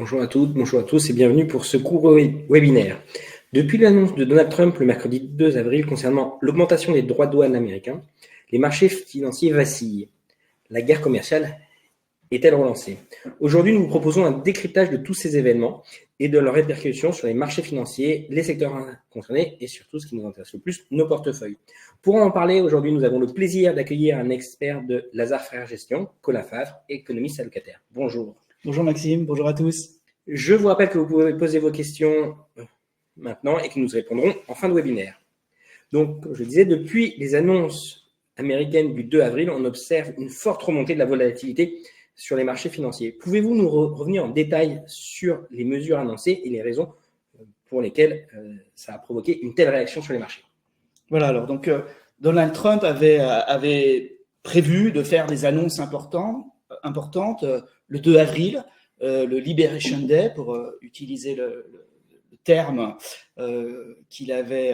Bonjour à toutes, bonjour à tous et bienvenue pour ce court webinaire. Depuis l'annonce de Donald Trump le mercredi 2 avril concernant l'augmentation des droits de douane américains, les marchés financiers vacillent. La guerre commerciale est-elle relancée? Aujourd'hui, nous vous proposons un décryptage de tous ces événements et de leurs répercussions sur les marchés financiers, les secteurs concernés et surtout, ce qui nous intéresse le plus, nos portefeuilles. Pour en parler, aujourd'hui, nous avons le plaisir d'accueillir un expert de Lazare Frères Gestion, Colin Favre, économiste allocataire. Bonjour. Bonjour Maxime, bonjour à tous. Je vous rappelle que vous pouvez poser vos questions maintenant et que nous répondrons en fin de webinaire. Donc, comme je disais, depuis les annonces américaines du 2 avril, on observe une forte remontée de la volatilité sur les marchés financiers. Pouvez-vous nous revenir en détail sur les mesures annoncées et les raisons pour lesquelles ça a provoqué une telle réaction sur les marchés? Voilà, alors donc Donald Trump avait prévu de faire des annonces importantes le 2 avril, le Liberation Day, pour utiliser le terme qu'il avait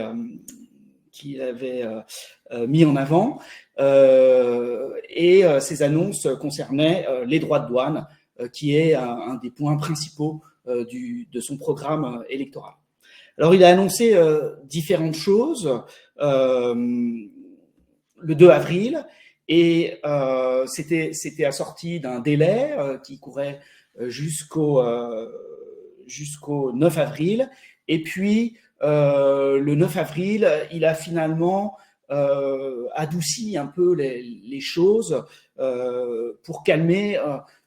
mis en avant. Et ces annonces concernaient les droits de douane, qui est un des points principaux de son programme électoral. Alors, il a annoncé différentes choses le 2 avril, et c'était assorti d'un délai qui courait jusqu'au 9 avril. Et puis, le 9 avril, il a finalement adouci un peu les choses pour calmer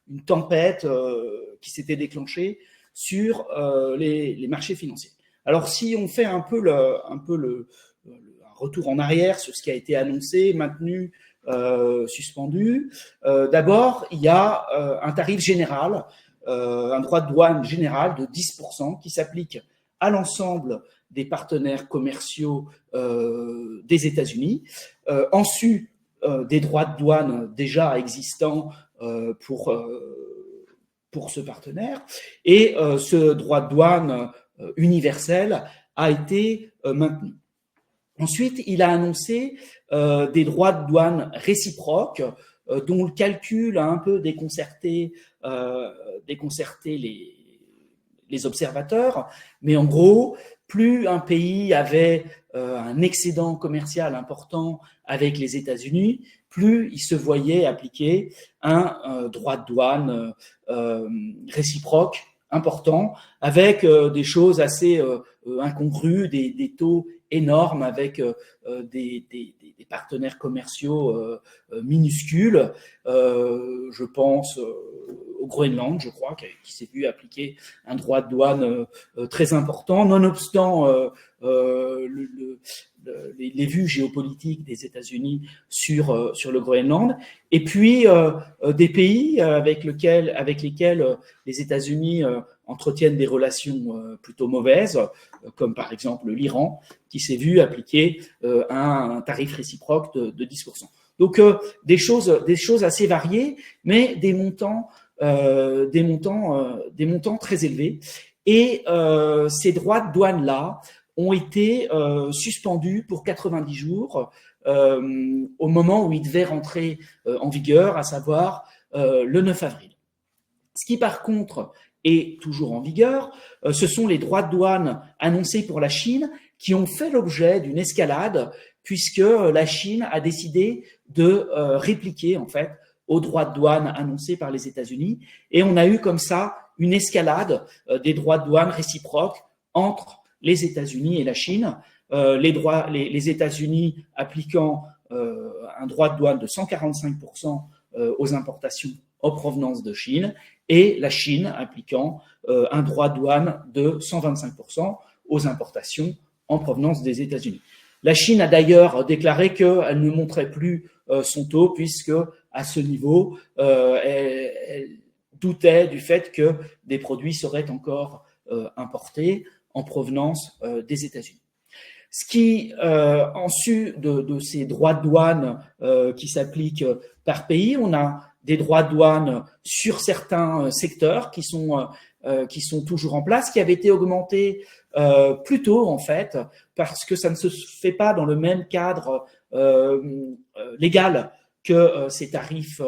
une tempête qui s'était déclenchée sur les marchés financiers. Alors, si on fait un peu un retour en arrière sur ce qui a été annoncé, maintenu, suspendu, d'abord, il y a un tarif général, un droit de douane général de 10% qui s'applique à l'ensemble des partenaires commerciaux des États-Unis, en sus des droits de douane déjà existants pour ce partenaire. Et ce droit de douane universel a été maintenu. Ensuite, il a annoncé des droits de douane réciproques dont le calcul a un peu déconcerté les observateurs. Mais en gros, plus un pays avait un excédent commercial important avec les États-Unis, plus il se voyait appliquer un droit de douane réciproque important, avec des choses assez incongrues, des taux énormes, avec des partenaires commerciaux minuscules. Je pense au Groenland, je crois, qui s'est vu appliquer un droit de douane très important, nonobstant les vues géopolitiques des États-Unis sur le Groenland, et puis des pays avec lesquels les États-Unis entretiennent des relations plutôt mauvaises, comme par exemple l'Iran, qui s'est vu appliquer un tarif réciproque de 10%. Donc des choses assez variées, mais des montants très élevés. Et ces droits de douane-là ont été suspendus pour 90 jours au moment où ils devaient rentrer en vigueur, à savoir le 9 avril. Ce qui, par contre, est toujours en vigueur, ce sont les droits de douane annoncés pour la Chine qui ont fait l'objet d'une escalade, puisque la Chine a décidé de répliquer, en fait, aux droits de douane annoncés par les États-Unis. Et on a eu comme ça une escalade des droits de douane réciproques entre les États-Unis et la Chine, les États-Unis appliquant un droit de douane de 145% aux importations en provenance de Chine, et la Chine appliquant un droit de douane de 125% aux importations en provenance des États-Unis. La Chine a d'ailleurs déclaré qu'elle ne monterait plus son taux, puisque à ce niveau, elle doutait du fait que des produits seraient encore importés en provenance des États-Unis. Ce qui, en sus de ces droits de douane qui s'appliquent par pays, on a des droits de douane sur certains secteurs qui sont toujours en place, qui avaient été augmentés plus tôt, en fait, parce que ça ne se fait pas dans le même cadre légal que ces tarifs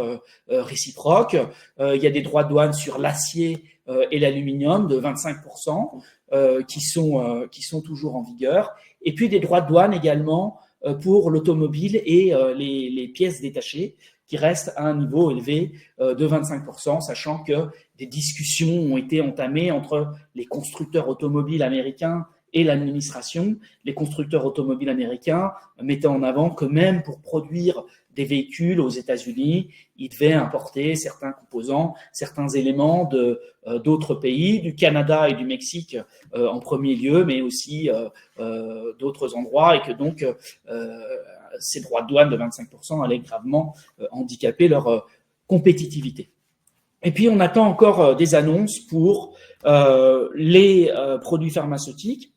réciproques. Il y a des droits de douane sur l'acier et l'aluminium de 25% qui sont toujours en vigueur. Et puis des droits de douane également pour l'automobile et les pièces détachées qui restent à un niveau élevé de 25%, sachant que des discussions ont été entamées entre les constructeurs automobiles américains et l'administration. Les constructeurs automobiles américains mettaient en avant que même pour produire des véhicules aux États-Unis, ils devaient importer certains composants, certains éléments d'autres pays, du Canada et du Mexique en premier lieu, mais aussi d'autres endroits, et que donc ces droits de douane de 25% allaient gravement handicaper leur compétitivité. Et puis, on attend encore des annonces pour les produits pharmaceutiques,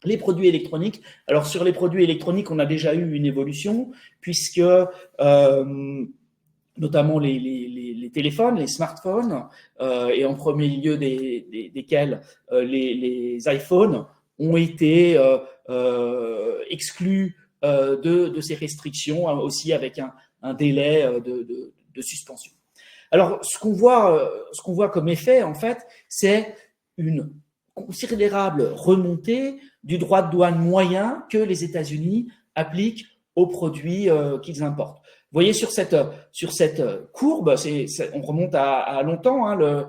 les produits électroniques. Alors, sur les produits électroniques, on a déjà eu une évolution, puisque notamment les téléphones, les smartphones, et en premier lieu desquels les iPhones, ont été exclus de ces restrictions, aussi avec un délai de suspension. Alors, ce qu'on voit comme effet, en fait, c'est une considérable remontée du droit de douane moyen que les États-Unis appliquent aux produits qu'ils importent. Vous voyez sur cette courbe, on remonte à longtemps, hein,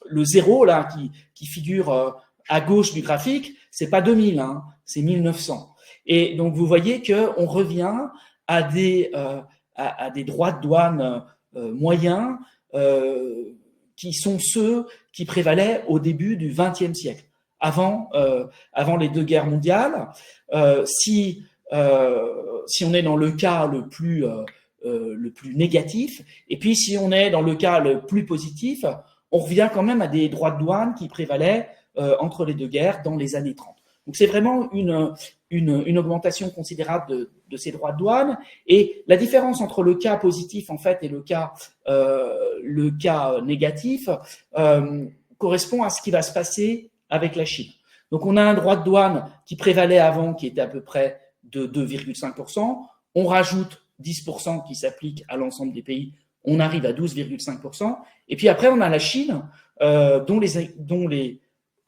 le zéro là qui figure à gauche du graphique, c'est pas 2000, hein, c'est 1900. Et donc vous voyez que on revient à des droits de douane moyens qui sont ceux qui prévalaient au début du XXe siècle, avant les deux guerres mondiales. Si on est dans le cas le plus négatif, et puis si on est dans le cas le plus positif, on revient quand même à des droits de douane qui prévalaient entre les deux guerres dans les années 30. Donc c'est vraiment une augmentation considérable de ces droits de douane. Et la différence entre le cas positif en fait et le cas négatif correspond à ce qui va se passer avec la Chine. Donc on a un droit de douane qui prévalait avant, qui était à peu près de 2,5%. On rajoute 10% qui s'applique à l'ensemble des pays. On arrive à 12,5%. Et puis après, on a la Chine, dont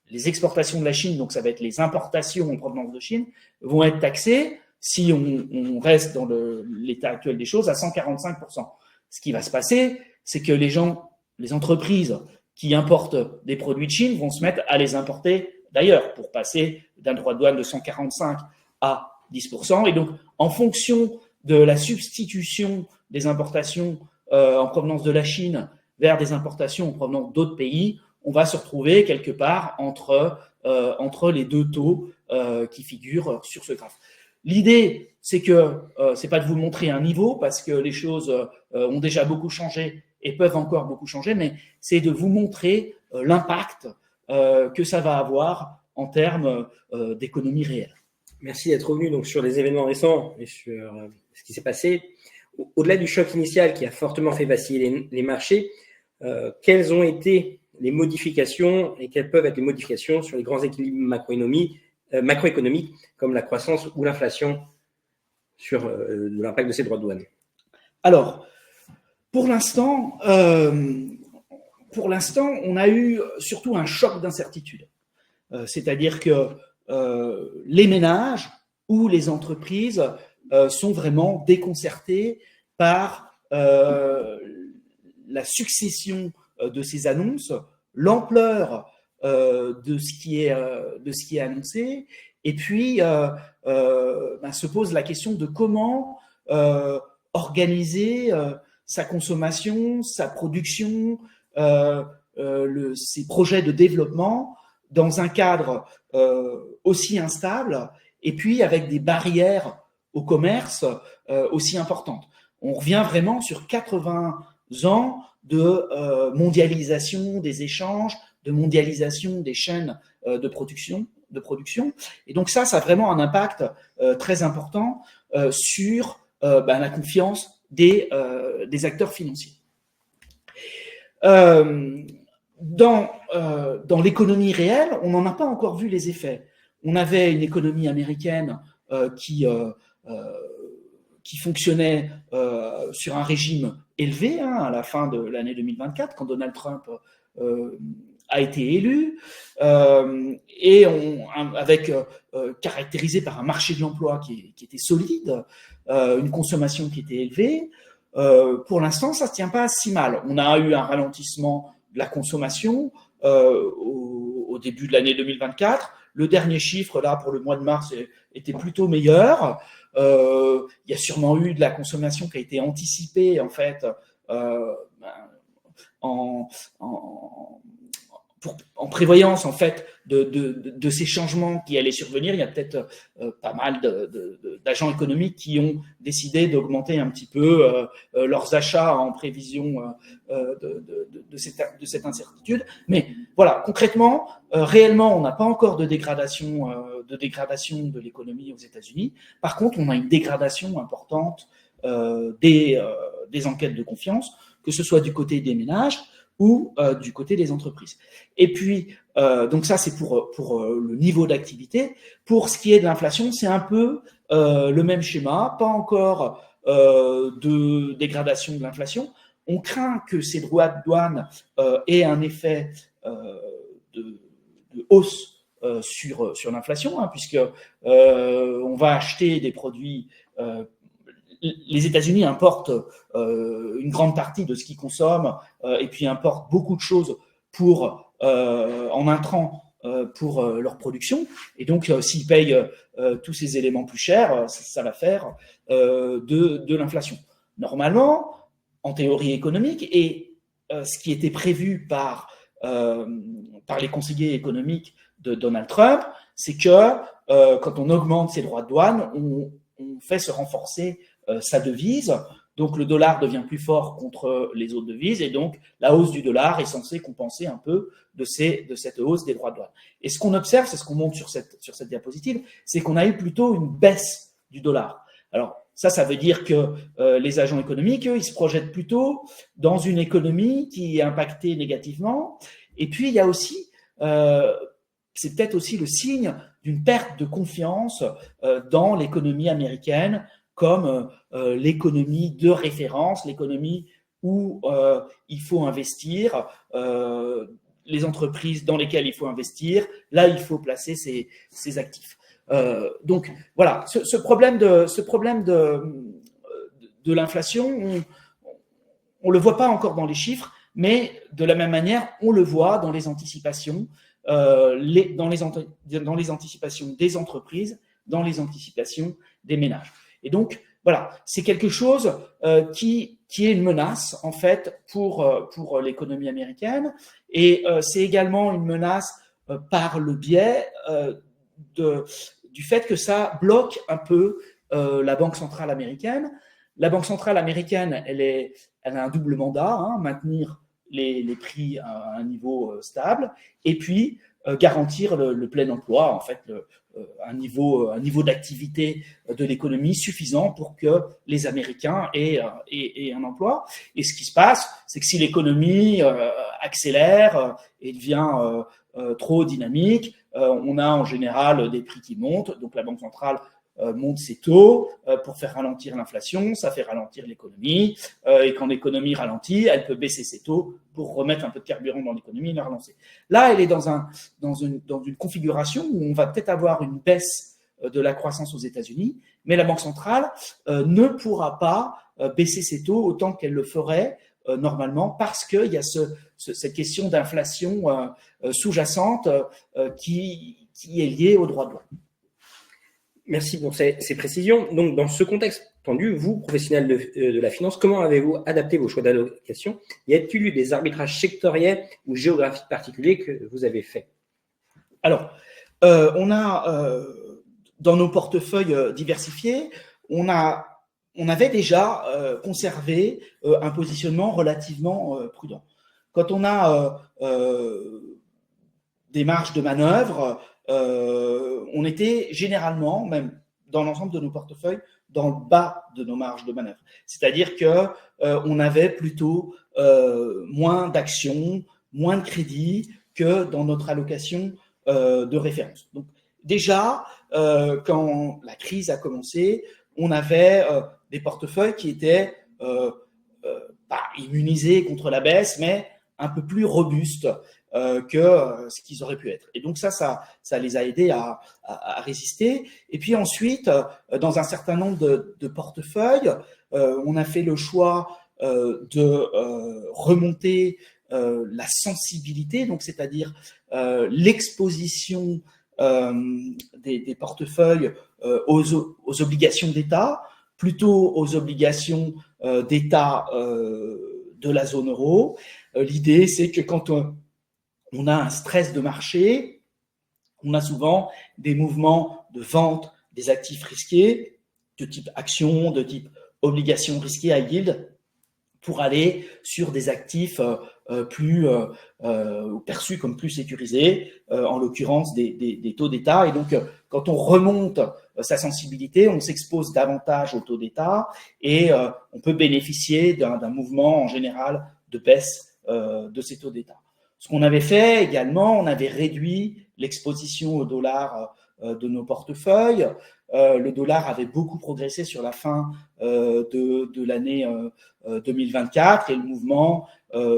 les exportations de la Chine, donc ça va être les importations en provenance de Chine, vont être taxées, si on reste dans l'état actuel des choses, à 145%. Ce qui va se passer, c'est que les entreprises qui importent des produits de Chine vont se mettre à les importer d'ailleurs pour passer d'un droit de douane de 145 à 10%. Et donc, en fonction de la substitution des importations en provenance de la Chine vers des importations en provenance d'autres pays, on va se retrouver quelque part entre les deux taux qui figurent sur ce graphe. L'idée, c'est que c'est pas de vous montrer un niveau parce que les choses ont déjà beaucoup changé et peuvent encore beaucoup changer, mais c'est de vous montrer l'impact que ça va avoir en termes d'économie réelle. Merci d'être revenu donc sur les événements récents et sur ce qui s'est passé. Au-delà du choc initial qui a fortement fait vaciller les marchés, quelles ont été les modifications et quelles peuvent être les modifications sur les grands équilibres macroéconomiques comme la croissance ou l'inflation sur l'impact de ces droits de douane? Alors, pour l'instant, on a eu surtout un choc d'incertitude. C'est-à-dire que les ménages ou les entreprises sont vraiment déconcertés par la succession de ces annonces, l'ampleur de ce qui est annoncé, et puis se pose la question de comment organiser sa consommation, sa production, ses projets de développement dans un cadre aussi instable et puis avec des barrières au commerce aussi importantes. On revient vraiment sur 80 ans de mondialisation des échanges, de mondialisation des chaînes de production. Et donc ça a vraiment un impact très important sur la confiance des acteurs financiers. Dans l'économie réelle, on n'en a pas encore vu les effets. On avait une économie américaine qui qui fonctionnait sur un régime élevé à la fin de l'année 2024, quand Donald Trump a été élu, et caractérisé par un marché de l'emploi qui était solide, une consommation qui était élevée. Pour l'instant, ça ne tient pas si mal. On a eu un ralentissement de la consommation au début de l'année 2024. Le dernier chiffre, là, pour le mois de mars, était plutôt meilleur. Il y a sûrement eu de la consommation qui a été anticipée, en fait, en prévoyance, en fait, de ces changements qui allaient survenir. Il y a peut-être pas mal d'agents économiques qui ont décidé d'augmenter un petit peu leurs achats en prévision de cette incertitude. Mais voilà, concrètement, réellement, on n'a pas encore de dégradation de l'économie aux États-Unis. Par contre, on a une dégradation importante des enquêtes de confiance, que ce soit du côté des ménages ou du côté des entreprises. Et puis, donc ça, c'est pour le niveau d'activité. Pour ce qui est de l'inflation, c'est un peu le même schéma, pas encore de dégradation de l'inflation. On craint que ces droits de douane aient un effet de hausse sur l'inflation, puisque on va acheter des produits. Les États-Unis importent une grande partie de ce qu'ils consomment et puis importent beaucoup de choses en intrants pour leur production. Et donc, s'ils payent tous ces éléments plus chers, ça va faire de l'inflation. Normalement, en théorie économique, et ce qui était prévu par les conseillers économiques de Donald Trump, c'est que quand on augmente ses droits de douane, on fait se renforcer sa devise, donc le dollar devient plus fort contre les autres devises, et donc la hausse du dollar est censée compenser un peu de cette hausse des droits de douane. Et ce qu'on observe, c'est ce qu'on montre sur cette diapositive, c'est qu'on a eu plutôt une baisse du dollar. Alors ça veut dire que les agents économiques, eux, ils se projettent plutôt dans une économie qui est impactée négativement, et puis il y a aussi, c'est peut-être aussi le signe d'une perte de confiance dans l'économie américaine, comme l'économie de référence, l'économie où il faut investir, les entreprises dans lesquelles il faut investir, là il faut placer ses actifs. Donc voilà, ce problème de l'inflation, on le voit pas encore dans les chiffres, mais de la même manière, on le voit dans les anticipations, dans les anticipations des entreprises, dans les anticipations des ménages. Et donc, voilà, c'est quelque chose qui est une menace, en fait, pour l'économie américaine. Et c'est également une menace par le biais du fait que ça bloque un peu la Banque centrale américaine. La Banque centrale américaine, elle a un double mandat, maintenir les prix à un niveau stable, et puis garantir le plein emploi, en fait, un niveau d'activité de l'économie suffisant pour que les Américains aient un emploi. Et ce qui se passe, c'est que si l'économie accélère et devient trop dynamique, on a en général des prix qui montent, donc la Banque centrale monte ses taux pour faire ralentir l'inflation, ça fait ralentir l'économie, et quand l'économie ralentit, elle peut baisser ses taux pour remettre un peu de carburant dans l'économie et la relancer. Là, elle est dans une configuration où on va peut-être avoir une baisse de la croissance aux États-Unis, mais la Banque centrale ne pourra pas baisser ses taux autant qu'elle le ferait normalement, parce qu'il y a cette question d'inflation sous-jacente qui est liée aux droits de douane. Merci pour ces précisions. Donc, dans ce contexte tendu, vous, professionnels de la finance, comment avez-vous adapté vos choix d'allocation? Y a-t-il eu des arbitrages sectoriels ou géographiques particuliers que vous avez faits? Alors, on a, dans nos portefeuilles diversifiés, on avait déjà conservé un positionnement relativement prudent. Quand on a des marges de manœuvre, on était généralement, même dans l'ensemble de nos portefeuilles, dans le bas de nos marges de manœuvre. C'est-à-dire que on avait plutôt moins d'actions, moins de crédits que dans notre allocation de référence. Donc déjà, quand la crise a commencé, on avait des portefeuilles qui étaient pas immunisés contre la baisse, mais un peu plus robustes que ce qu'ils auraient pu être. Et donc ça les a aidés à résister. Et puis ensuite, dans un certain nombre de portefeuilles, on a fait le choix de remonter la sensibilité, donc c'est-à-dire l'exposition des portefeuilles aux obligations d'État, plutôt aux obligations d'État de la zone euro. L'idée, c'est que quand on a un stress de marché, on a souvent des mouvements de vente des actifs risqués, de type action, de type obligations risquées à yield, pour aller sur des actifs plus perçus comme plus sécurisés, en l'occurrence des taux d'État. Et donc, quand on remonte sa sensibilité, on s'expose davantage aux taux d'État et on peut bénéficier d'un mouvement en général de baisse de ces taux d'État. Ce qu'on avait fait également, on avait réduit l'exposition au dollar de nos portefeuilles. Le dollar avait beaucoup progressé sur la fin de l'année 2024 et le mouvement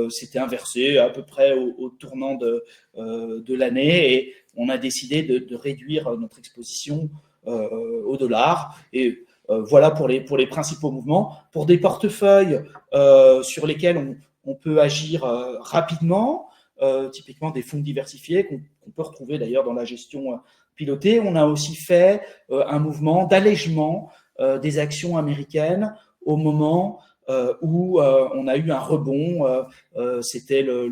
s'était inversé à peu près au tournant de l'année et on a décidé de réduire notre exposition au dollar. Et voilà pour les principaux mouvements. Pour des portefeuilles sur lesquels on peut agir rapidement, typiquement des fonds diversifiés qu'on peut retrouver d'ailleurs dans la gestion pilotée. On a aussi fait un mouvement d'allègement des actions américaines au moment où on a eu un rebond. C'était le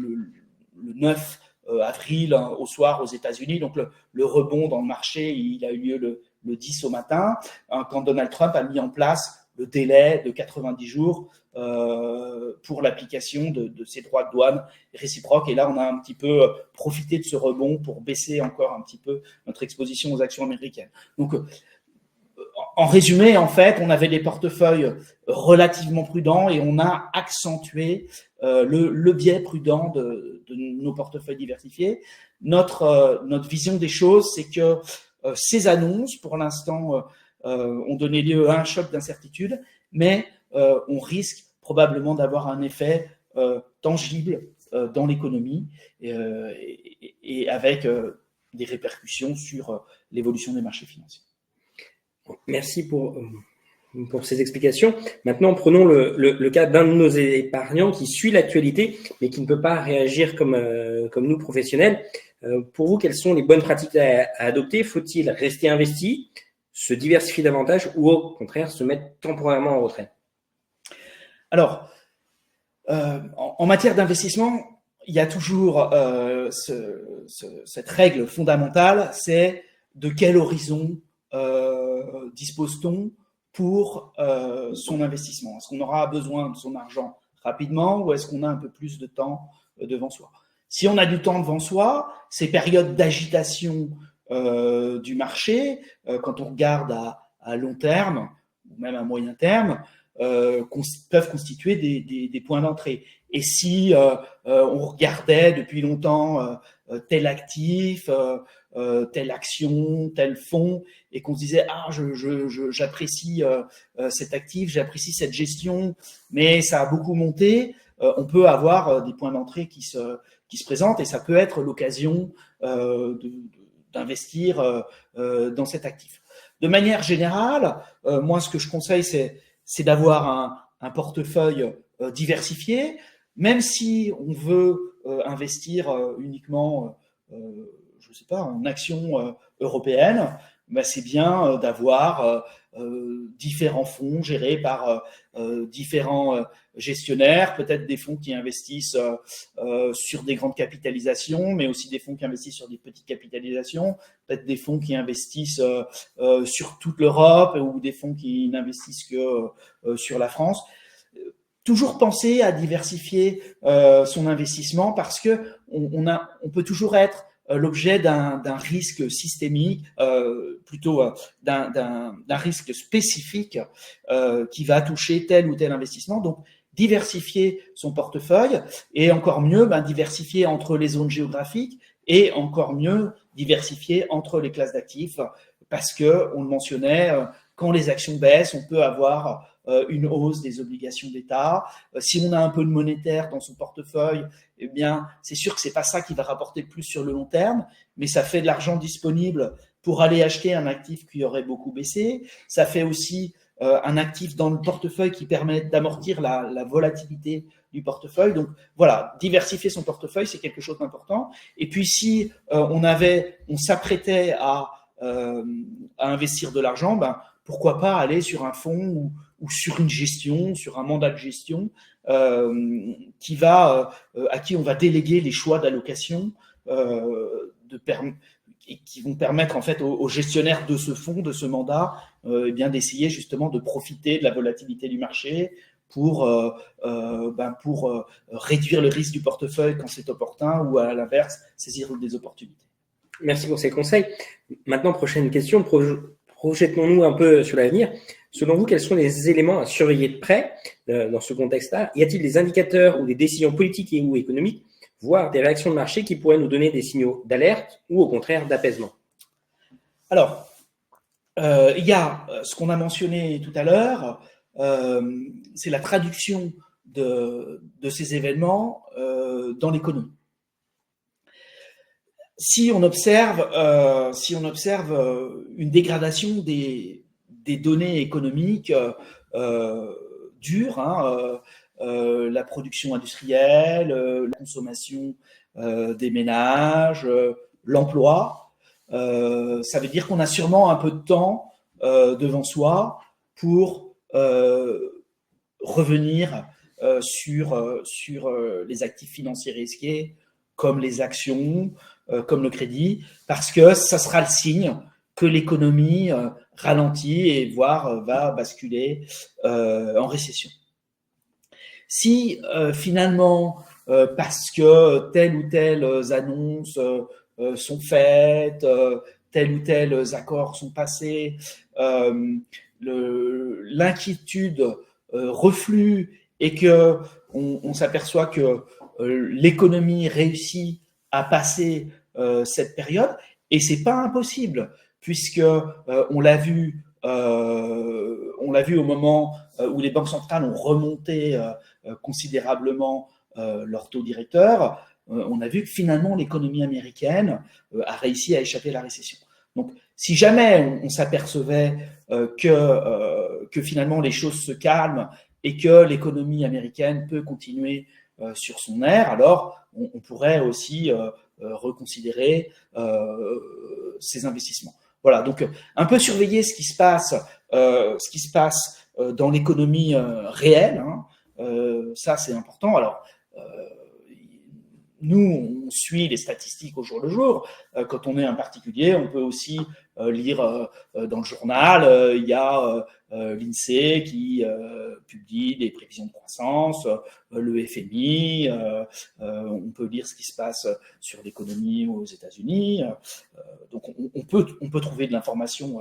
9 avril au soir aux États-Unis. Donc le rebond dans le marché, il a eu lieu le 10 au matin, quand Donald Trump a mis en place le délai de 90 jours pour l'application de ces droits de douane réciproques. Et là, on a un petit peu profité de ce rebond pour baisser encore un petit peu notre exposition aux actions américaines. Donc, en résumé, en fait, on avait des portefeuilles relativement prudents et on a accentué le biais prudent de nos portefeuilles diversifiés. Notre vision des choses, c'est que ces annonces, pour l'instant, ont donné lieu à un choc d'incertitude, mais on risque probablement d'avoir un effet tangible dans l'économie et avec des répercussions sur l'évolution des marchés financiers. Merci pour ces explications. Maintenant, prenons le cas d'un de nos épargnants qui suit l'actualité, mais qui ne peut pas réagir comme nous professionnels. Pour vous, quelles sont les bonnes pratiques à adopter? Faut-il rester investi, se diversifier davantage ou au contraire se mettre temporairement en retrait? Alors, en matière d'investissement, il y a toujours cette règle fondamentale, c'est de quel horizon dispose-t-on pour son investissement? Est-ce qu'on aura besoin de son argent rapidement ou est-ce qu'on a un peu plus de temps devant soi? Si on a du temps devant soi, ces périodes d'agitation du marché, quand on regarde à long terme ou même à moyen terme, peuvent constituer des points d'entrée. Et si on regardait depuis longtemps tel actif, telle action, tel fonds, et qu'on se disait j'apprécie cet actif, j'apprécie cette gestion, mais ça a beaucoup monté, on peut avoir des points d'entrée qui se présentent et ça peut être l'occasion d'investir dans cet actif. De manière générale, moi ce que je conseille c'est d'avoir un portefeuille diversifié, même si on veut investir uniquement je sais pas, en actions européennes, bah c'est bien d'avoir différents fonds gérés par différents gestionnaires, peut-être des fonds qui investissent sur des grandes capitalisations, mais aussi des fonds qui investissent sur des petites capitalisations, peut-être des fonds qui investissent sur toute l'Europe ou des fonds qui n'investissent que sur la France. Toujours penser à diversifier son investissement parce que on peut toujours être l'objet d'un risque systémique, plutôt d'un risque spécifique qui va toucher tel ou tel investissement. Donc, diversifier son portefeuille et encore mieux, diversifier entre les zones géographiques et encore mieux, diversifier entre les classes d'actifs parce que, on le mentionnait, quand les actions baissent, on peut avoir une hausse des obligations d'État. Si on a un peu de monétaire dans son portefeuille, eh bien, c'est sûr que c'est pas ça qui va rapporter le plus sur le long terme, mais ça fait de l'argent disponible pour aller acheter un actif qui aurait beaucoup baissé. Ça fait aussi un actif dans le portefeuille qui permet d'amortir la volatilité du portefeuille. Donc voilà, diversifier son portefeuille, c'est quelque chose d'important. Et puis si on s'apprêtait à investir de l'argent, ben, pourquoi pas aller sur un fonds ou sur une gestion, sur un mandat de gestion à qui on va déléguer les choix d'allocation qui vont permettre en fait aux gestionnaires de ce fonds, de ce mandat, eh bien d'essayer justement de profiter de la volatilité du marché pour réduire le risque du portefeuille quand c'est opportun ou à l'inverse saisir des opportunités. Merci pour ces conseils. Maintenant, prochaine question. Projetons-nous un peu sur l'avenir. Selon vous, quels sont les éléments à surveiller de près dans ce contexte-là? Y a-t-il des indicateurs ou des décisions politiques ou économiques, voire des réactions de marché qui pourraient nous donner des signaux d'alerte ou au contraire d'apaisement? Alors, il y a ce qu'on a mentionné tout à l'heure, c'est la traduction de ces événements dans l'économie. Si on observe une dégradation des données économiques dures, la production industrielle, la consommation des ménages, l'emploi, ça veut dire qu'on a sûrement un peu de temps devant soi pour revenir sur les actifs financiers risqués, comme les actions, comme le crédit, parce que ça sera le signe que l'économie ralentit et voire va basculer en récession. Si finalement, parce que telle ou telle annonce sont faites, tel ou tel accords sont passés, l'inquiétude reflue et que on s'aperçoit que l'économie réussit à passer cette période, et c'est pas impossible puisque on l'a vu au moment où les banques centrales ont remonté considérablement leur taux directeur. On a vu que finalement l'économie américaine a réussi à échapper à la récession. Donc, si jamais on s'apercevait que finalement les choses se calment et que l'économie américaine peut continuer sur son aire, alors on pourrait aussi reconsidérer ces investissements. Voilà, donc un peu surveiller ce qui se passe dans l'économie réelle, ça c'est important. Alors, nous, on suit les statistiques au jour le jour. Quand on est un particulier, on peut aussi lire dans le journal, il y a l'INSEE qui publie des prévisions de croissance, le FMI, on peut lire ce qui se passe sur l'économie aux États-Unis. Donc on peut trouver de l'information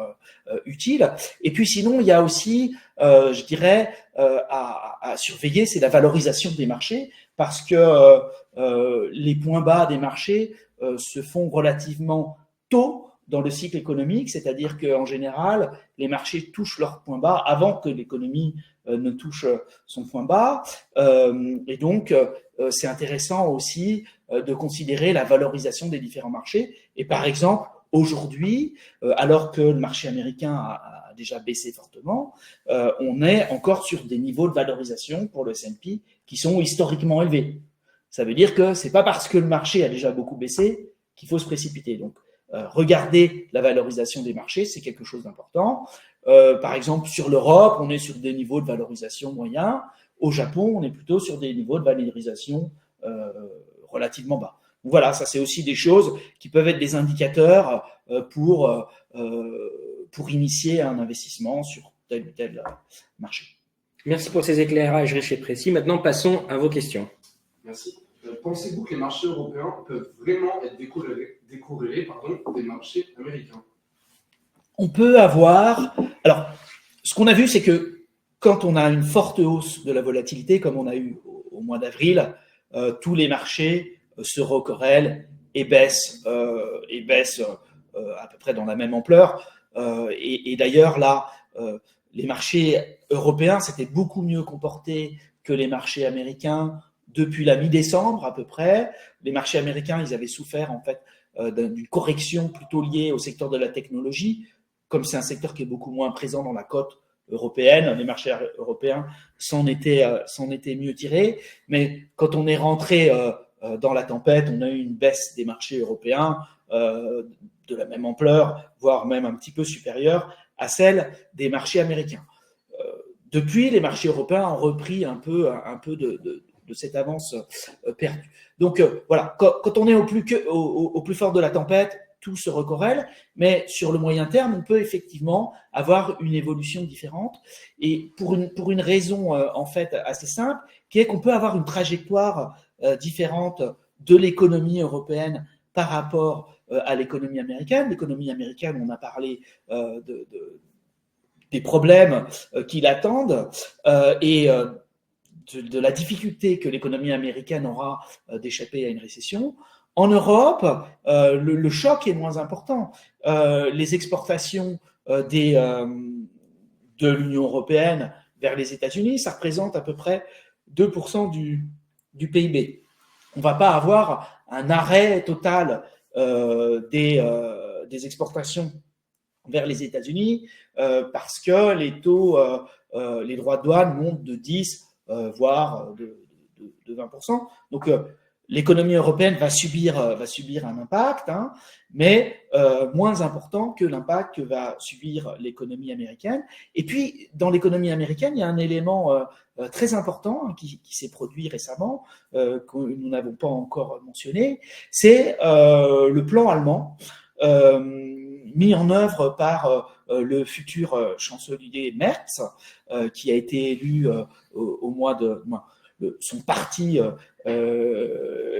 utile. Et puis sinon, il y a aussi, je dirais, à surveiller, c'est la valorisation des marchés, parce que les points bas des marchés se font relativement tôt dans le cycle économique, c'est-à-dire qu'en général, les marchés touchent leur point bas avant que l'économie ne touche son point bas. Et donc, c'est intéressant aussi de considérer la valorisation des différents marchés. Et par exemple, aujourd'hui, alors que le marché américain a déjà baissé fortement, on est encore sur des niveaux de valorisation pour le S&P qui sont historiquement élevés. Ça veut dire que c'est pas parce que le marché a déjà beaucoup baissé qu'il faut se précipiter. Donc, regarder la valorisation des marchés, c'est quelque chose d'important. Par exemple, sur l'Europe, on est sur des niveaux de valorisation moyens. Au Japon, on est plutôt sur des niveaux de valorisation relativement bas. Donc voilà, ça c'est aussi des choses qui peuvent être des indicateurs pour initier un investissement sur tel ou tel marché. Merci pour ces éclairages riches et précis. Maintenant, passons à vos questions. Merci. Pensez-vous que les marchés européens peuvent vraiment être décorrélés des marchés américains? On peut avoir… Alors, ce qu'on a vu, c'est que quand on a une forte hausse de la volatilité, comme on a eu au mois d'avril, tous les marchés se recorrèlent et baissent à peu près dans la même ampleur. Et d'ailleurs, là, les marchés européens s'étaient beaucoup mieux comportés que les marchés américains depuis la mi-décembre à peu près. Les marchés américains, ils avaient souffert en fait d'une correction plutôt liée au secteur de la technologie. Comme c'est un secteur qui est beaucoup moins présent dans la cote européenne, les marchés européens s'en étaient mieux tirés. Mais quand on est rentré dans la tempête, on a eu une baisse des marchés européens de la même ampleur, voire même un petit peu supérieure à celle des marchés américains. Depuis, les marchés européens ont repris un peu de cette avance perdue. Donc voilà, quand on est au plus fort de la tempête, tout se recorrèle, mais sur le moyen terme, on peut effectivement avoir une évolution différente, et pour une raison en fait assez simple, qui est qu'on peut avoir une trajectoire différente de l'économie européenne par rapport à l'économie américaine. L'économie américaine, on a parlé des problèmes qui l'attendent et de la difficulté que l'économie américaine aura d'échapper à une récession. En Europe, le choc est moins important. Les exportations de l'Union européenne vers les États-Unis, ça représente à peu près 2% du PIB. On ne va pas avoir un arrêt total des exportations vers les États-Unis parce que les taux, les droits de douane montent de 10, voire de 20%. Donc, l'économie européenne va subir un impact, hein, mais moins important que l'impact que va subir l'économie américaine. Et puis, dans l'économie américaine, il y a un élément très important qui s'est produit récemment, que nous n'avons pas encore mentionné, c'est le plan allemand mis en œuvre par le futur chancelier Merz, qui a été élu au mois de... son parti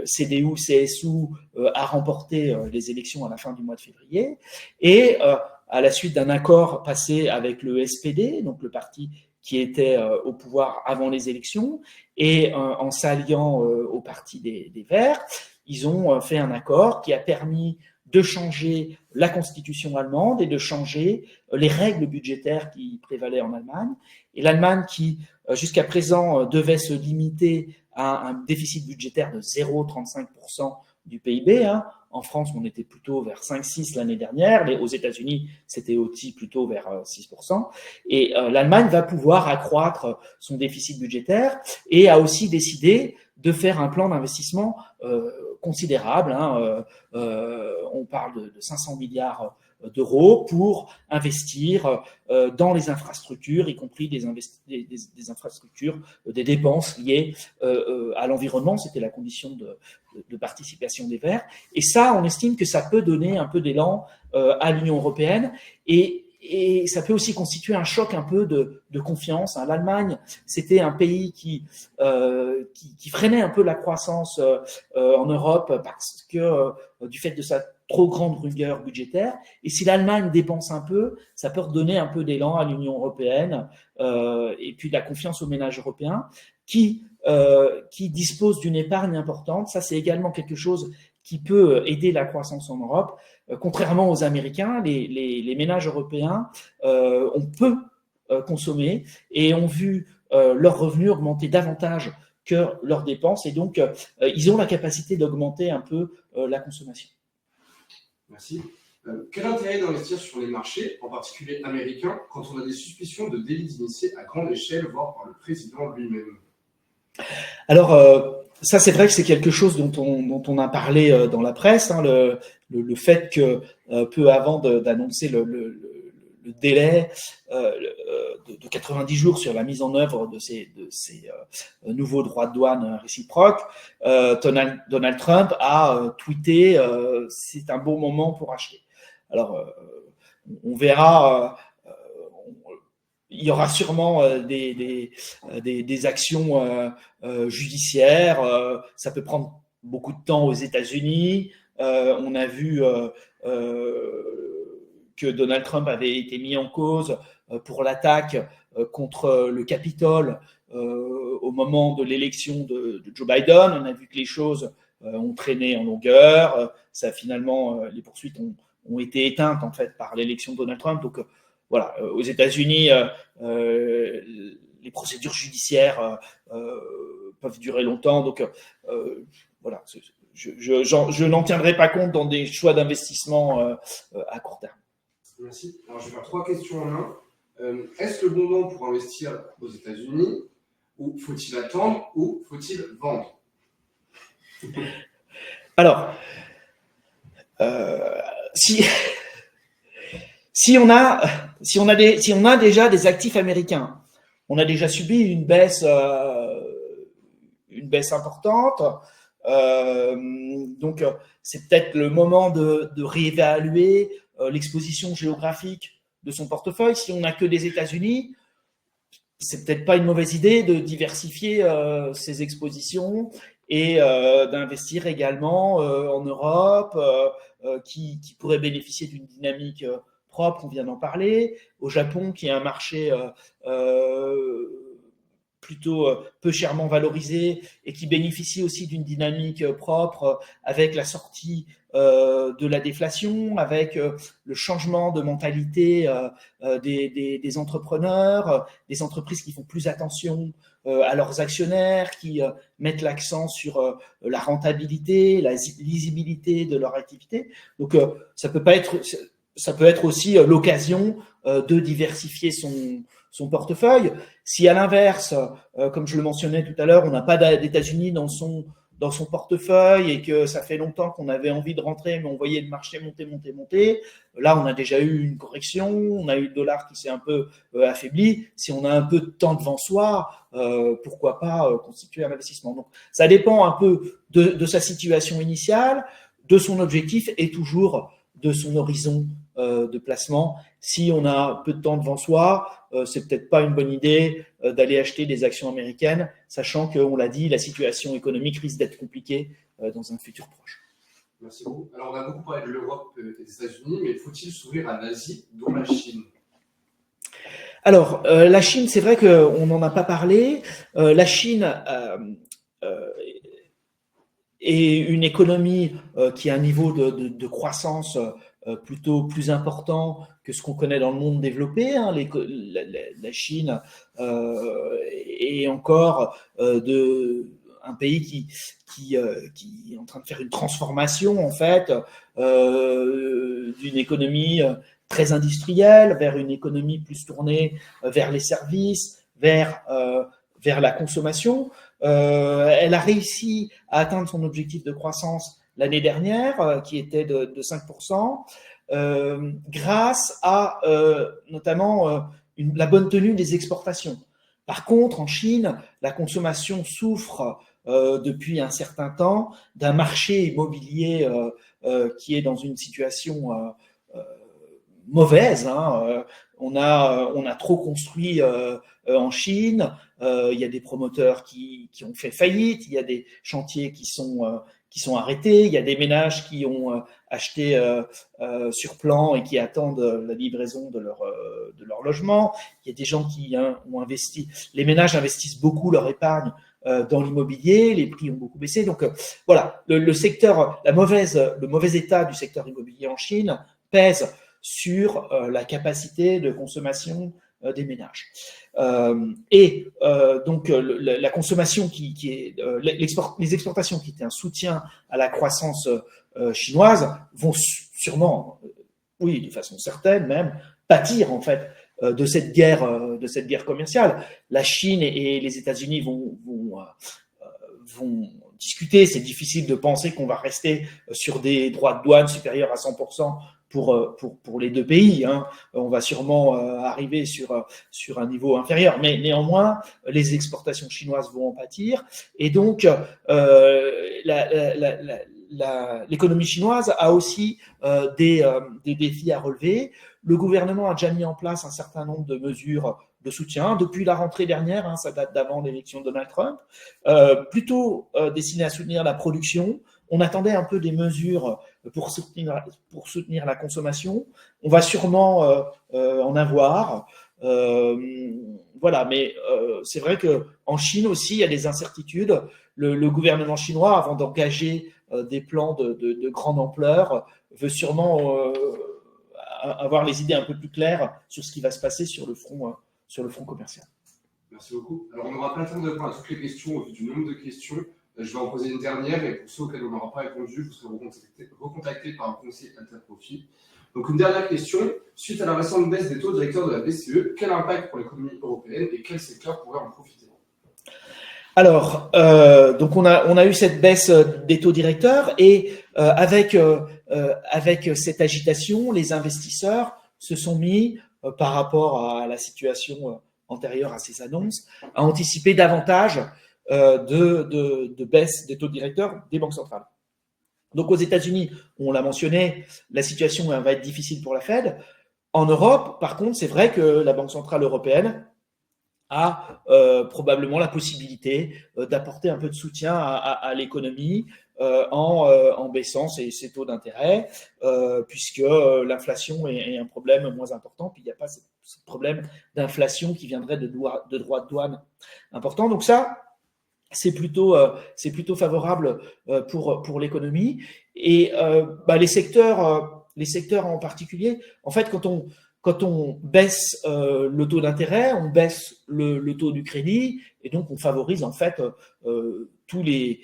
CDU-CSU a remporté les élections à la fin du mois de février, et à la suite d'un accord passé avec le SPD, donc le parti qui était au pouvoir avant les élections, et en s'alliant au parti des Verts, ils ont fait un accord qui a permis de changer la constitution allemande et de changer les règles budgétaires qui prévalaient en Allemagne. Et l'Allemagne, qui jusqu'à présent devait se limiter à un déficit budgétaire de 0,35% du PIB, hein. En France, on était plutôt vers 5-6 l'année dernière. Aux États-Unis, c'était aussi plutôt vers 6%. Et l'Allemagne va pouvoir accroître son déficit budgétaire et a aussi décidé de faire un plan d'investissement considérable. Hein. On parle de 500 milliards d'euros pour investir dans les infrastructures, y compris des infrastructures, des dépenses liées à l'environnement. C'était la condition de participation des Verts. Et ça, on estime que ça peut donner un peu d'élan à l'Union européenne, et ça peut aussi constituer un choc un peu de confiance. L'Allemagne, c'était un pays qui freinait un peu la croissance en Europe parce que du fait de sa trop grande rigueur budgétaire. Et si l'Allemagne dépense un peu, ça peut redonner un peu d'élan à l'Union européenne et puis de la confiance aux ménages européens qui disposent d'une épargne importante. Ça, c'est également quelque chose qui peut aider la croissance en Europe. Contrairement aux Américains, les ménages européens ont peu consommé et ont vu leurs revenus augmenter davantage que leurs dépenses, et donc ils ont la capacité d'augmenter un peu la consommation. Merci. Quel intérêt d'investir sur les marchés, en particulier américains, quand on a des suspicions de délits d'initiés à grande échelle, voire par le président lui-même? Alors, ça, c'est vrai que c'est quelque chose dont on a parlé dans la presse, hein, le fait que peu avant d'annoncer le délai de 90 jours sur la mise en œuvre de ces nouveaux droits de douane réciproques, Donald Trump a tweeté c'est un bon moment pour acheter. Alors, on verra. Il y aura sûrement des actions judiciaires. Ça peut prendre beaucoup de temps aux États-Unis. On a vu que Donald Trump avait été mis en cause pour l'attaque contre le Capitole au moment de l'élection de Joe Biden. On a vu que les choses ont traîné en longueur. Ça, finalement, les poursuites ont été éteintes en fait par l'élection de Donald Trump. Donc, voilà, aux États-Unis, les procédures judiciaires peuvent durer longtemps. Donc, voilà, je n'en tiendrai pas compte dans des choix d'investissement à court terme. Merci. Alors, je vais faire 3 questions en un. Est-ce le bon moment pour investir aux États-Unis, ou faut-il attendre, ou faut-il vendre? Alors, si on a déjà des actifs américains, on a déjà subi une baisse importante. Donc, c'est peut-être le moment de réévaluer l'exposition géographique de son portefeuille. Si on n'a que des États-Unis, c'est peut-être pas une mauvaise idée de diversifier ses expositions et d'investir également en Europe, qui pourrait bénéficier d'une dynamique propre, on vient d'en parler, au Japon, qui est un marché plutôt peu chèrement valorisé et qui bénéficie aussi d'une dynamique propre avec la sortie de la déflation, avec le changement de mentalité des entrepreneurs, des entreprises qui font plus attention à leurs actionnaires, qui mettent l'accent sur la rentabilité, la lisibilité de leur activité. Donc, ça peut être aussi l'occasion de diversifier son portefeuille. Si à l'inverse, comme je le mentionnais tout à l'heure, on n'a pas d'États-Unis dans son portefeuille et que ça fait longtemps qu'on avait envie de rentrer, mais on voyait le marché monter. Là, on a déjà eu une correction, on a eu le dollar qui s'est un peu affaibli. Si on a un peu de temps devant soi, pourquoi pas constituer un investissement. Donc, ça dépend un peu de sa situation initiale, de son objectif et toujours de son horizon de placement. Si on a peu de temps devant soi, c'est peut-être pas une bonne idée d'aller acheter des actions américaines, sachant qu'on l'a dit, la situation économique risque d'être compliquée dans un futur proche. Merci beaucoup. Alors, on a beaucoup parlé de l'Europe et des États-Unis, mais faut-il s'ouvrir à l'Asie, dont la Chine? Alors, la Chine, c'est vrai qu'on n'en a pas parlé. La Chine est une économie qui a un niveau de croissance plutôt plus important que ce qu'on connaît dans le monde développé. Hein. La Chine est encore un pays qui est en train de faire une transformation en fait d'une économie très industrielle vers une économie plus tournée vers les services, vers la consommation. Elle a réussi à atteindre son objectif de croissance l'année dernière, qui était de 5%, grâce à notamment la bonne tenue des exportations. Par contre, en Chine, la consommation souffre depuis un certain temps d'un marché immobilier qui est dans une situation mauvaise. Hein. On a trop construit en Chine. Il y a des promoteurs qui ont fait faillite. Il y a des chantiers qui sont arrêtés. Il y a des ménages qui ont acheté sur plan et qui attendent la livraison de leur logement. Il y a des gens qui ont investi. Les ménages investissent beaucoup leur épargne dans l'immobilier. Les prix ont beaucoup baissé. Donc voilà, le secteur, le mauvais état du secteur immobilier en Chine pèse sur la capacité de consommation des ménages. Donc la consommation les exportations qui étaient un soutien à la croissance chinoise vont sûrement, oui, de façon certaine même, pâtir en fait de cette guerre commerciale. La Chine et les États-Unis vont discuter. C'est difficile de penser qu'on va rester sur des droits de douane supérieurs à 100% pour les deux pays. Hein. On va sûrement arriver sur un niveau inférieur, mais néanmoins, les exportations chinoises vont en pâtir. Et donc, l'économie chinoise a aussi des défis à relever. Le gouvernement a déjà mis en place un certain nombre de mesures de soutien depuis la rentrée dernière, hein, ça date d'avant l'élection de Donald Trump, plutôt destinées à soutenir la production. On attendait un peu des mesures pour soutenir la consommation. On va sûrement en avoir. Voilà, mais c'est vrai qu'en Chine aussi, il y a des incertitudes. Le gouvernement chinois, avant d'engager des plans de grande ampleur, veut sûrement avoir les idées un peu plus claires sur ce qui va se passer sur le front commercial. Merci beaucoup. Alors, on n'aura pas le temps de répondre à toutes les questions au vu du nombre de questions. Je vais en poser une dernière et pour ceux auxquels on n'aura pas répondu, vous serez recontactés par un conseiller Altaprofi. Donc, une dernière question. Suite à la récente baisse des taux directeurs de la BCE, quel impact pour l'économie européenne et quel secteur pourrait en profiter? Alors, donc on a eu cette baisse des taux directeurs et avec cette agitation, les investisseurs se sont mis, par rapport à la situation antérieure à ces annonces, à anticiper davantage de baisse des taux directeurs des banques centrales. Donc aux États-Unis, on l'a mentionné, la situation va être difficile pour la Fed. En Europe, par contre, c'est vrai que la Banque centrale européenne a probablement la possibilité d'apporter un peu de soutien à l'économie en baissant ses taux d'intérêt, puisque l'inflation est un problème moins important, puis il n'y a pas ce problème d'inflation qui viendrait de droits de douane importants. Donc ça, c'est plutôt favorable pour l'économie. Et les secteurs en particulier, en fait, quand on baisse le taux d'intérêt, on baisse le taux du crédit, et donc on favorise en fait tous les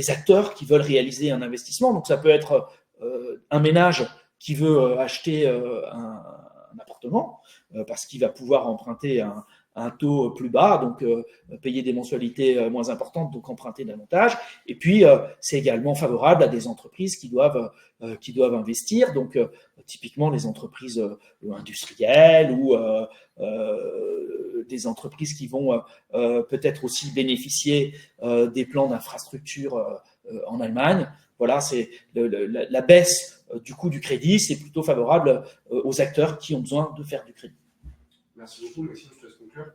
acteurs qui veulent réaliser un investissement. Donc ça peut être un ménage qui veut acheter un appartement parce qu'il va pouvoir emprunter un taux plus bas, donc payer des mensualités moins importantes, donc emprunter davantage. Et puis, c'est également favorable à des entreprises qui doivent investir, donc typiquement les entreprises industrielles ou des entreprises qui vont peut-être aussi bénéficier des plans d'infrastructure en Allemagne. Voilà, c'est la baisse du coût du crédit, c'est plutôt favorable aux acteurs qui ont besoin de faire du crédit. Merci beaucoup, Maxime, je te laisse conclure.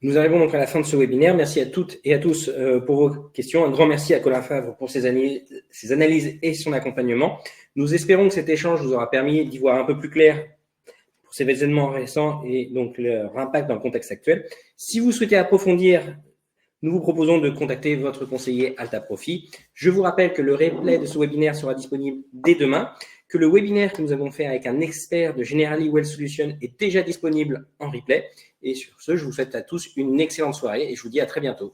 Nous arrivons donc à la fin de ce webinaire. Merci à toutes et à tous pour vos questions. Un grand merci à Colin Favre pour ses analyses et son accompagnement. Nous espérons que cet échange vous aura permis d'y voir un peu plus clair pour ces événements récents et donc leur impact dans le contexte actuel. Si vous souhaitez approfondir, nous vous proposons de contacter votre conseiller Altaprofi. Je vous rappelle que le replay de ce webinaire sera disponible dès demain, que le webinaire que nous avons fait avec un expert de Generali Wealth Solutions est déjà disponible en replay. Et sur ce, je vous souhaite à tous une excellente soirée et je vous dis à très bientôt.